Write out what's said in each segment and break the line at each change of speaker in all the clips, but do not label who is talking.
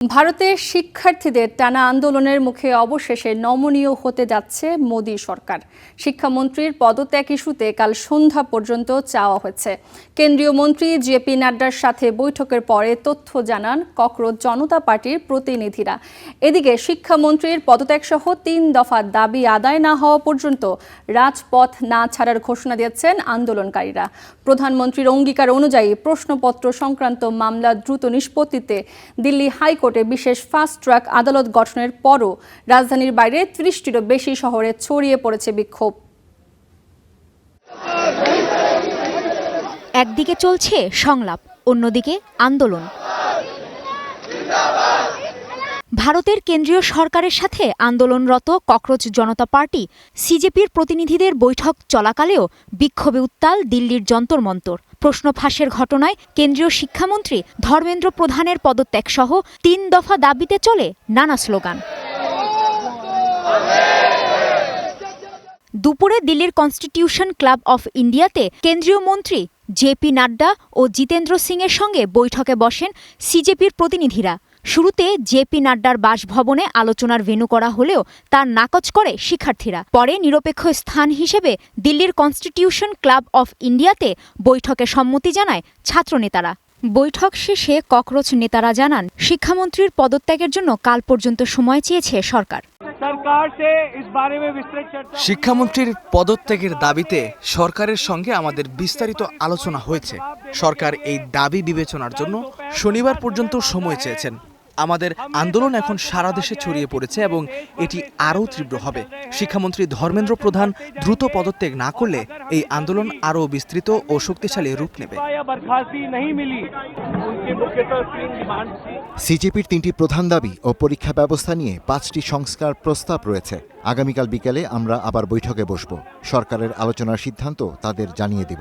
ভারতের শিক্ষার্থীদের টানা আন্দোলনের মুখে অবশেষে নমনীয় হতে যাচ্ছে মোদি সরকার। শিক্ষামন্ত্রীর পদত্যাগ ইস্যুতে কাল সন্ধ্যা পর্যন্ত চাওয়া হয়েছে। কেন্দ্রীয় মন্ত্রী জেপি নাড্ডার সাথে বৈঠকের পরে তথ্য জানান ককরোচ জনতা পার্টির প্রতিনিধিরা। এদিকে শিক্ষামন্ত্রীর পদত্যাগ সহ ৩ দফা দাবি আদায় না হওয়া পর্যন্ত রাজপথ না ছাড়ার ঘোষণা দিয়েছেন আন্দোলনকারীরা। প্রধানমন্ত্রীর অঙ্গীকার অনুযায়ী প্রশ্নপত্র সংক্রান্ত মামলা দ্রুত নিষ্পত্তিতে দিল্লি হাইকোর্টে বিশেষ ফাস্ট ট্র্যাক আদালত গঠনের পরও রাজধানীর বাইরে ৩০টিরও বেশি শহরে ছড়িয়ে পড়েছে বিক্ষোভ।
একদিকে চলছে সংলাপ, অন্যদিকে আন্দোলন। ভারতের কেন্দ্রীয় সরকারের সাথে আন্দোলনরত ককরোচ জনতা পার্টি সিজেপির প্রতিনিধিদের বৈঠক চলাকালেও বিক্ষোভে উত্তাল দিল্লির যন্তর মন্তর। প্রশ্ন ফাঁসের ঘটনায় কেন্দ্রীয় শিক্ষামন্ত্রী ধর্মেন্দ্র প্রধানের পদত্যাগ সহ ৩ দফা দাবিতে চলে নানা স্লোগান। দুপুরে দিল্লির কনস্টিটিউশন ক্লাব অফ ইন্ডিয়াতে কেন্দ্রীয় মন্ত্রী জেপি নাড্ডা ও জিতেন্দ্র সিংয়ের সঙ্গে বৈঠকে বসেন সিজেপির প্রতিনিধিরা। শুরুতে জেপি নাড্ডার বাসভবনে আলোচনার ভেন্যু করা হলেও তা নাকচ করে শিক্ষার্থীরা। পরে নিরপেক্ষ স্থান হিসেবে দিল্লির কনস্টিটিউশন ক্লাব অফ ইন্ডিয়াতে বৈঠকে সম্মতি জানায় ছাত্রনেতারা। বৈঠক শেষে ককরোচ নেতারা জানান, শিক্ষামন্ত্রীর পদত্যাগের জন্য কাল পর্যন্ত সময় চেয়েছে সরকার।
শিক্ষামন্ত্রীর পদত্যাগের দাবিতে সরকারের সঙ্গে আমাদের বিস্তারিত আলোচনা হয়েছে। সরকার এই দাবি বিবেচনার জন্য শনিবার পর্যন্ত সময় চেয়েছেন। আমাদের আন্দোলন এখন সারা দেশে ছড়িয়ে পড়েছে এবং এটি আরও তীব্র হবে। শিক্ষামন্ত্রী ধর্মেন্দ্র প্রধান দ্রুত পদত্যাগ না করলে এই আন্দোলন আরও বিস্তৃত ও শক্তিশালী রূপ নেবে।
সিজেপির 3টি প্রধান দাবি ও পরীক্ষা ব্যবস্থা নিয়ে 5টি সংস্কার প্রস্তাব রয়েছে। আগামীকাল বিকেলে আমরা আবার বৈঠকে বসব। সরকারের আলোচনার সিদ্ধান্ত তাদের জানিয়ে দেব।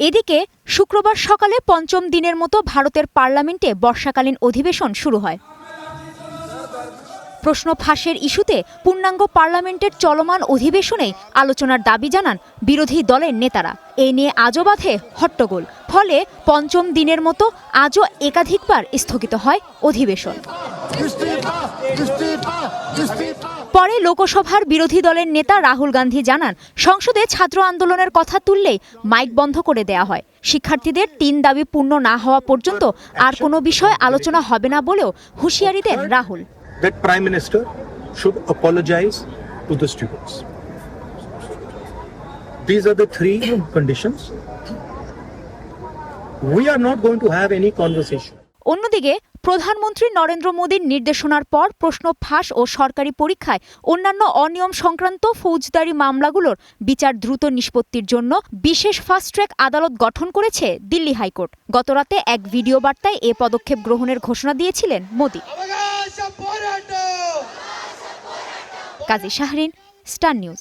এদিকে শুক্রবার সকালে পঞ্চম দিনের মতো ভারতের পার্লামেন্টে বর্ষাকালীন অধিবেশন শুরু হয়। প্রশ্ন ফাঁসের ইস্যুতে পূর্ণাঙ্গ পার্লামেন্টের চলমান অধিবেশনেই আলোচনার দাবি জানান বিরোধী দলের নেতারা। এ নিয়ে আজও বাধে হট্টগোল। ফলে পঞ্চম দিনের মতো আজও একাধিকবার স্থগিত হয় অধিবেশন। পরে লোকসভার বিরোধী দলের নেতা রাহুল গান্ধী জানান, সংসদে ছাত্র আন্দোলনের কথা তুললেই মাইক বন্ধ করে দেয়া হয়। শিক্ষার্থীদের 3 দাবি পূর্ণ না হওয়া পর্যন্ত আর কোনো বিষয় আলোচনা হবে না বলেও হুঁশিয়ারি দেন Rahul.
That Prime Minister should apologize to the students. These are the 3 conditions. We are not going to have any conversation.
অন্যদিকে প্রধানমন্ত্রী নরেন্দ্র মোদীর নির্দেশনার পর প্রশ্ন ফাঁস ও সরকারি পরীক্ষায় অন্যান্য অনিয়ম সংক্রান্ত ফৌজদারি মামলাগুলোর বিচার দ্রুত নিষ্পত্তির জন্য বিশেষ ফাস্ট ট্র্যাক আদালত গঠন করেছে দিল্লি হাইকোর্ট। গতরাতে এক ভিডিও বার্তায় এ পদক্ষেপ গ্রহণের ঘোষণা দিয়েছিলেন মোদি। কাজী শাহরিন, স্টার নিউজ।